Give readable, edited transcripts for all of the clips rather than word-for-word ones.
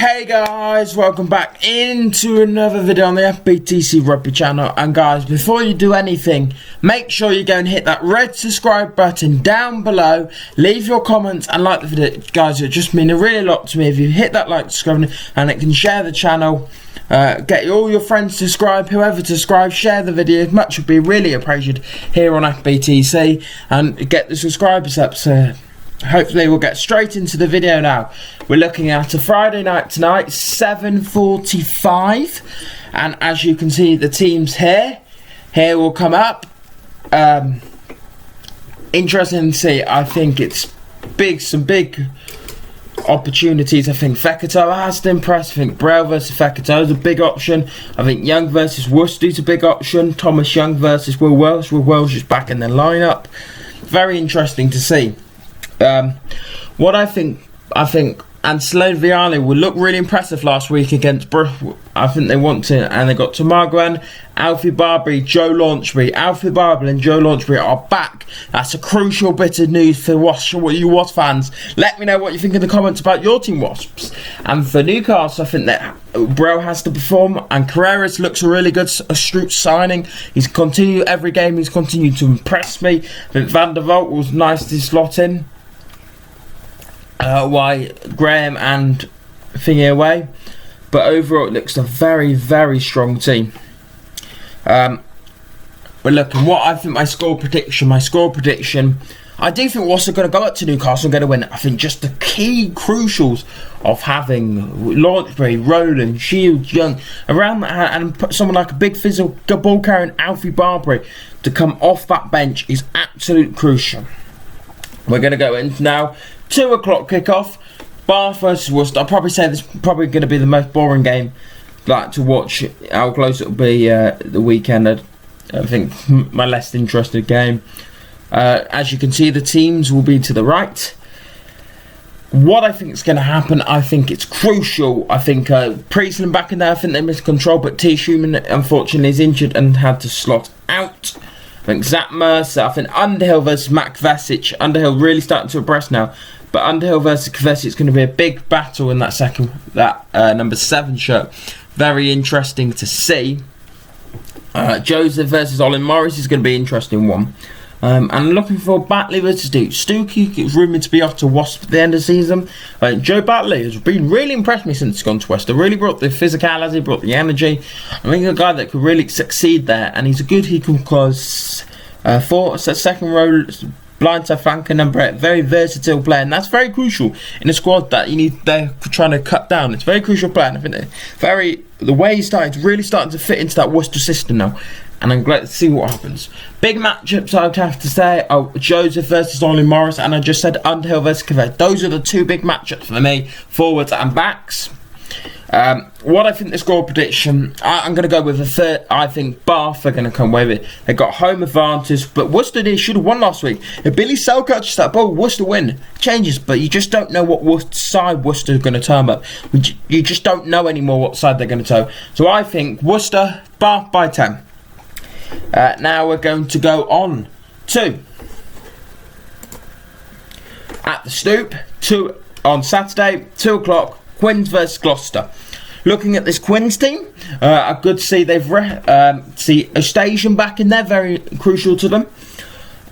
Hey guys, welcome back into another video on the FBTC Rugby channel. And guys, before you do anything, make sure you go and hit that red subscribe button down below. Leave your comments and like the video, guys. It just mean a really lot to me if you hit that like, subscribe, and it can share the channel. Get all your friends to subscribe, whoever to subscribe, share the video. Much would be really appreciated here on FBTC, and get the subscribers up. So hopefully we'll get straight into the video now. We're looking at a Friday night tonight, 7:45, and as you can see, the teams here will come up. Interesting to see. I think it's some big opportunities. I think Fekito has to impress. I think Braille versus Fekito is a big option. I think Young versus Worcester is a big option. Thomas Young versus Will Welsh. Will Welsh is back in the lineup. Very interesting to see. What I think Sloan Viale will look really impressive last week against I think they want to, and they got Tomarguan, Alfie Barbary, Joe Launchbury. Alfie Barbary and Joe Launchbury are back. That's a crucial bit of news for you Wasps fans. Let me know what you think in the comments about your team Wasps. And for Newcastle, I think that Bro has to perform, and Carreras looks a really good astute signing. He's continued every game. He's continued to impress me. I think Van der Vault was nice to slot in. Why Graham and Thingy away, but overall it looks a very, very strong team. We're looking what I think my score prediction. I do think Wasps are going to go up to Newcastle and get a win. I think just the key crucials of having Launchbury, Rowland, Shields, Young around that, and put someone like a big physical ball carrying Alfie Barbary to come off that bench is absolute crucial. We're going to go in now. 2 o'clock kickoff, Bath versus Worcester. I'll probably say this is probably going to be the most boring game to watch. How close it'll be the weekend. I think my less interested game. As you can see, the teams will be to the right. What I think is going to happen, I think it's crucial. I think Priestland back in there, I think they missed control, but T. Schumann unfortunately is injured and had to slot out. I think Zach Mercer, I think Underhill versus Matt Kvesic. Underhill really starting to impress now. But Underhill versus Kvesic is going to be a big battle in that number 7 shirt. Very interesting to see. Joseph versus Olin Morris is going to be an interesting one. And looking for Batley versus Duke. Stookie is rumoured to be off to Wasp at the end of the season. Joe Batley has been really impressed me since he's gone to Wester. Really brought the physicality, brought the energy. I think a guy that could really succeed there. And he can cause second row blindside flanker number 8. Very versatile player. And that's very crucial in a squad that they're trying to cut down. It's a very crucial player. And I think the way he's really starting to fit into that Worcester system now. And I'm glad to see what happens. Big matchups, I'd have to say. Joseph versus Ollie Morris, and I just said Underhill versus Quebec. Those are the 2 big matchups for me, forwards and backs. What I think the score prediction, I'm going to go with a third. I think Bath are going to come with it. They got home advantage, but Worcester should have won last week. If Billy Sell catches that ball, Worcester win. Changes, but you just don't know what side Worcester are going to turn up. You just don't know anymore what side they're going to turn. So I think Worcester, Bath by 10. Now we're going to go on to at the Stoop on Saturday, 2 o'clock, Quins versus Gloucester. Looking at this Quins team, I could see they've see Ostasian back in there, very crucial to them.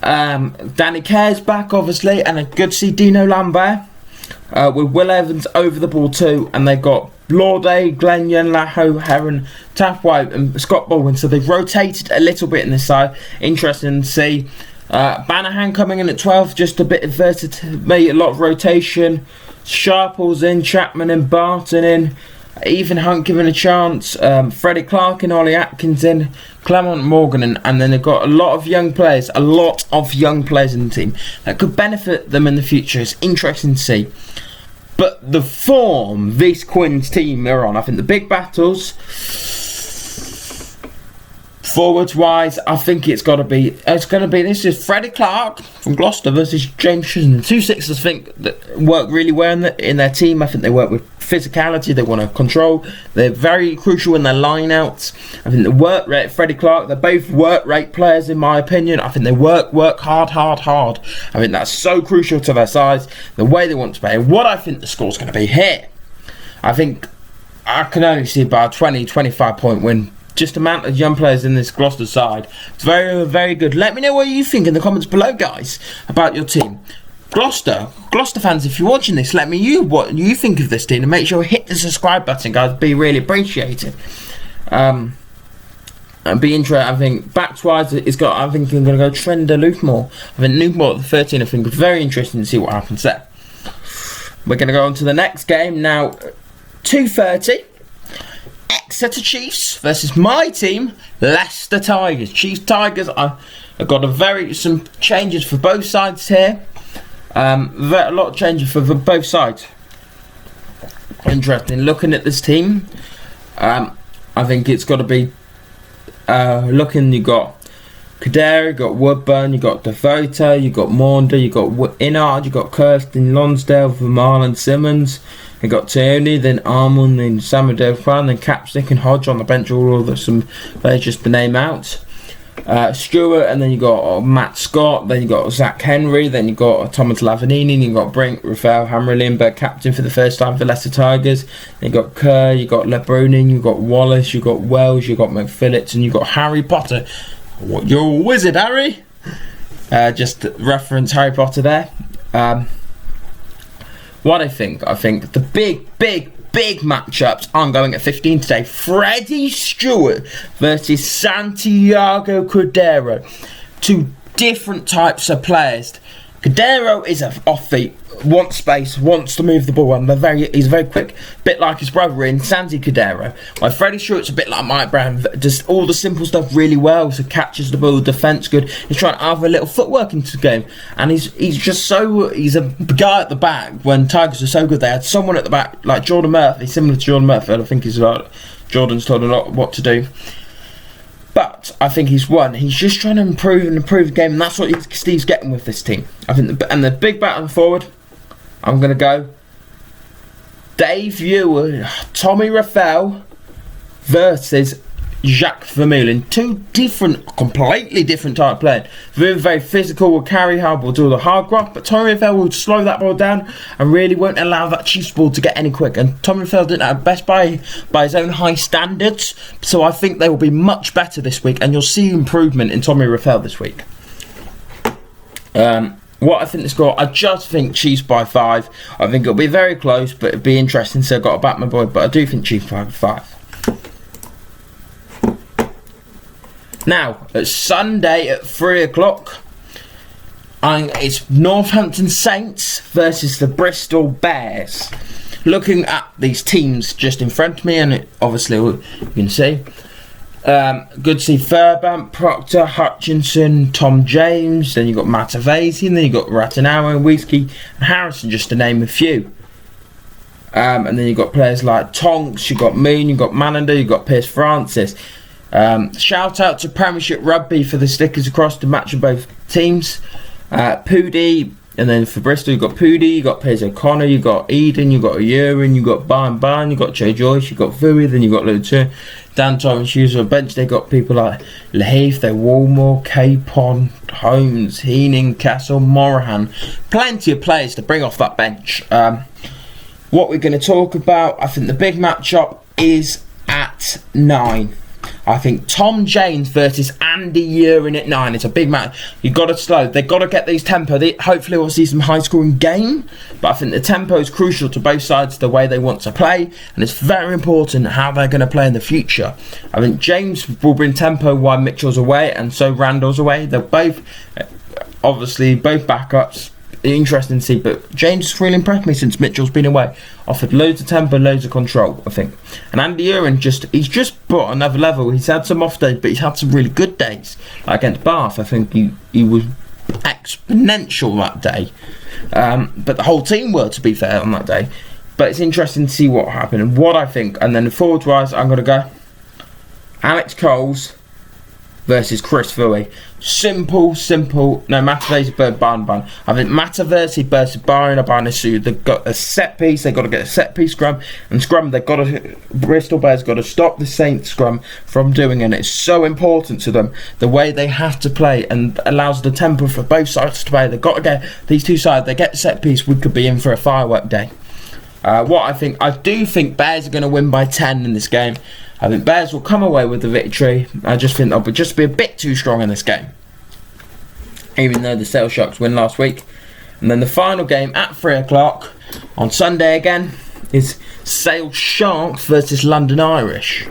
Danny Care's back, obviously, and I could see Dino Lambert with Will Evans over the ball too, and they've got Lauday, Glenn Laho, Heron, Taff White and Scott Baldwin. So they've rotated a little bit in this side. Interesting to see. Banahan coming in at 12, just a bit of versatility, a lot of rotation. Sharples in, Chapman in, Barton in, even Hunt given a chance. Freddie Clark and Ollie Atkins in, Clement Morgan in, and then they've got a lot of young players in the team that could benefit them in the future. It's interesting to see. But the form this Quins team are on, I think the big battles, forwards wise, I think it's going to be this is Freddie Clark from Gloucester versus James Chisholm. 2 6ers I think that work really well in their team. I think they work with physicality, they want to control. They're very crucial in their line outs. I think the work rate, Freddie Clark, they're both work rate players in my opinion. I think they work hard. I think that's so crucial to their size, the way they want to play, and what I think the score's going to be here. I think I can only see about a 20-25 point win. Just the amount of young players in this Gloucester side. It's very, very good. Let me know what you think in the comments below, guys, about your team. Gloucester fans, if you're watching this, let me know what you think of this team, and make sure you hit the subscribe button, guys. It'd be really appreciated. And be interested. I think backs wise, I think I'm going to go Trender Luthmore. I think Luthmore at the 13. I think it's very interesting to see what happens there. We're going to go on to the next game now. 2:30. Exeter Chiefs versus my team, Leicester Tigers. Chiefs Tigers. I've got some changes for both sides here. A lot of changes for both sides. Interesting. Looking at this team, I think it's got to be you got Cadere, you got Woodburn, you got Devoto, you got Maunder, you got Inard, you got Kirsten, Lonsdale, Vermael and Simmons. You got Tierney, then Armand, then Samuel Kwan, then Capstick and Hodge on the bench. All some players just to name out. Stewart, and then you got Matt Scott, then you got Zach Henry, then you got Thomas Lavanini, and you got Brink, Rafael Hammer-Lindbergh, captain for the first time for Leicester Tigers. Then you got Kerr, you got LeBrunin, you got Wallace, you got Wells, you got McPhillips, and you got Harry Potter. What, you're a wizard, Harry? Just reference Harry Potter there. What I think the big matchups I'm going at 15 today. Freddie Stewart versus Santiago Cordero. Two different types of players. Cordero is an off-feet, wants space, wants to move the ball, and he's very quick, bit like his brother in Santi Cordero. While Freddie Stewart's a bit like Mike Brown, does all the simple stuff really well, so catches the ball, defence good. He's trying to have a little footwork into the game, and he's a guy at the back. When Tigers are so good, they had someone at the back like Jordan Murphy, similar to Jordan Murphy. I think Jordan's told a lot what to do. But I think he's won. He's just trying to improve the game, and that's what Steve's getting with this team. I think the big battle forward, I'm going to go Dave Ewan, Tommy Raphael versus Jacques Vermeulen. Two completely different type of players. Very, very physical, will carry hard, will do the hard graft, but Tommy Raphael will slow that ball down and really won't allow that Chiefs ball to get any quick. And Tommy Raphael didn't have best by his own high standards, so I think they will be much better this week, and you'll see improvement in Tommy Raphael this week. What I think the score, I just think Chiefs by 5. I think it'll be very close, but it'll be interesting, so I've got to back my boy, but I do think Chiefs by 5. Now, it's Sunday at 3 o'clock. It's Northampton Saints versus the Bristol Bears. Looking at these teams just in front of me, and obviously you can see. Good to see Fairbank, Proctor, Hutchinson, Tom James. Then you've got Matavesi, and then you've got Ratanawa, Whiskey, and Harrison, just to name a few. And then you've got players like Tonks, you've got Moon, you've got Manander, you've got Pierce Francis. Shout out to Premiership Rugby for the stickers across the match of both teams. Pudi, and then for Bristol you've got Pudi, you've got Piers O'Connor, you've got Eden, you've got Urin, you've got Barn, you've got Joe Joyce, you've got Fui, then you've got Luton, Dan Thomas, Hughes on the bench. They've got people like Laheath, they're Walmore, Capon, Holmes, Heening, Castle, Morahan. Plenty of players to bring off that bench. What we're going to talk about, I think the big matchup is at 9. I think Tom James versus Andy Urin at 9. It's a big match. You've got to slow. They've got to get these tempo. Hopefully we'll see some high scoring game. But I think the tempo is crucial to both sides, the way they want to play. And it's very important how they're going to play in the future. I think James will bring tempo while Mitchell's away, and so Randall's away. They're both, obviously, both backups. Interesting to see, but James has really impressed me since Mitchell's been away. Offered loads of tempo, loads of control, I think. And Andy Urin he's just brought another level. He's had some off days, but he's had some really good days. Like against Bath, I think he was exponential that day. But the whole team were, to be fair, on that day. But it's interesting to see what happened and what I think. And then forward wise, I'm going to go Alex Coles versus Chris Fui. Simple. No, Matavesi versus Barn. I think Matavesi versus Byron Abanisu. They've got a set piece. They've got to get a set piece scrum. And scrum, Bristol Bears got to stop the Saints scrum from doing it. And it's so important to them, the way they have to play, and allows the tempo for both sides to play. They've got to get these two sides. They get the set piece. We could be in for a firework day. I do think Bears are going to win by 10 in this game. I think Bears will come away with the victory. I just think they'll just be a bit too strong in this game, even though the Sale Sharks win last week. And then the final game at 3 o'clock on Sunday again is Sale Sharks versus London Irish.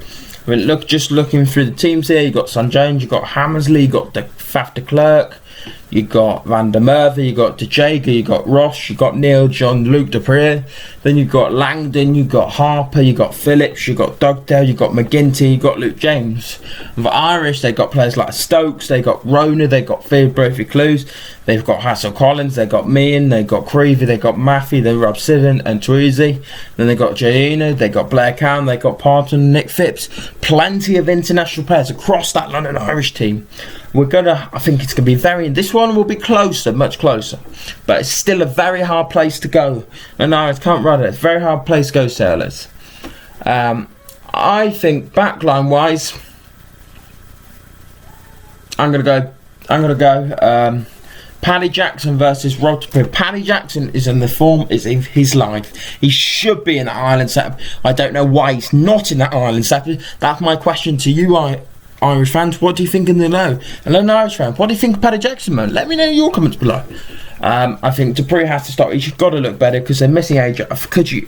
I mean, just looking through the teams here, you've got St Jones, you've got Hammersley, you've got Faf de Klerk, you've got Van der Merwe, you've got De Jager, you've got Ross, you've got Neil John, Luke Dupree, then you've got Langdon, you've got Harper, you've got Phillips, you've got Dugdale, you've got McGinty, you've got Luke James. And for Irish, they've got players like Stokes, they've got Rona, they've got Phil Brophy Clues, they've got Hassel Collins, they've got Meehan, they've got Creevy, they've got Maffey, they've Rob Sivan and Tweezy, then they've got Jaina, they've got Blair Cowan, they've got Parton, Nick Phipps. Plenty of international players across that London Irish team. I think it's going to be this one will be closer, much closer, but it's still a very hard place to go. And I can't run it. It's a very hard place to go, Sailors. I think backline wise, I'm gonna go Paddy Jackson versus Rod Dupree. Paddy Jackson is in the form is in his life. He should be in the Ireland setup. I don't know why he's not in that Ireland setup. That's my question to you, Irish fans. What do you think in the know? Hello, Irish fans. What do you think of Paddy Jackson, man? Let me know your comments below. I think Dupree has to stop. He's got to look better because they're missing Adrian.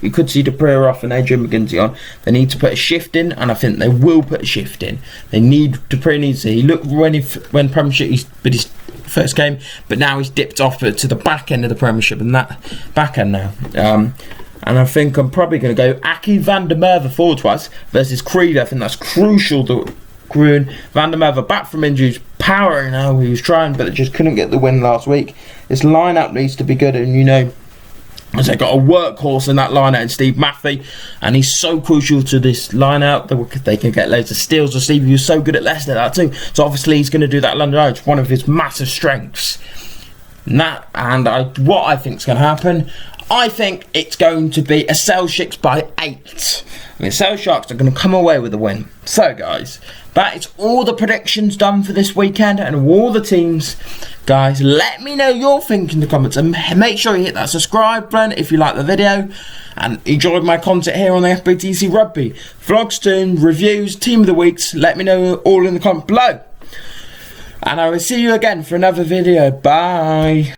You could see Dupree off and Adrian McGinty on. They need to put a shift in, and I think they will put a shift in. Dupree needs to. He looked when Premiership but his first game, but now he's dipped off to the back end of the Premiership and that back end now. And I think I'm probably going to go Aki van der Merwe forward twice versus Creed. I think that's crucial to Groen. Van der Merwe back from injuries, powering now. He was trying, but just couldn't get the win last week. This lineup needs to be good, and as they got a workhorse in that lineup in Steve Maffey, and he's so crucial to this lineup. They can get loads of steals. And Steve, he was so good at Leicester that too. So obviously he's going to do that London Irish, one of his massive strengths. What I think is going to happen, I think it's going to be a Sale Sharks by 8. Sale Sharks are going to come away with a win. So guys, that is all the predictions done for this weekend and all the teams. Guys, let me know your thinking in the comments, and make sure you hit that subscribe button if you like the video and enjoyed my content here on the FBTC Rugby. Vlogs, reviews, team of the weeks, let me know all in the comments below. And I will see you again for another video. Bye.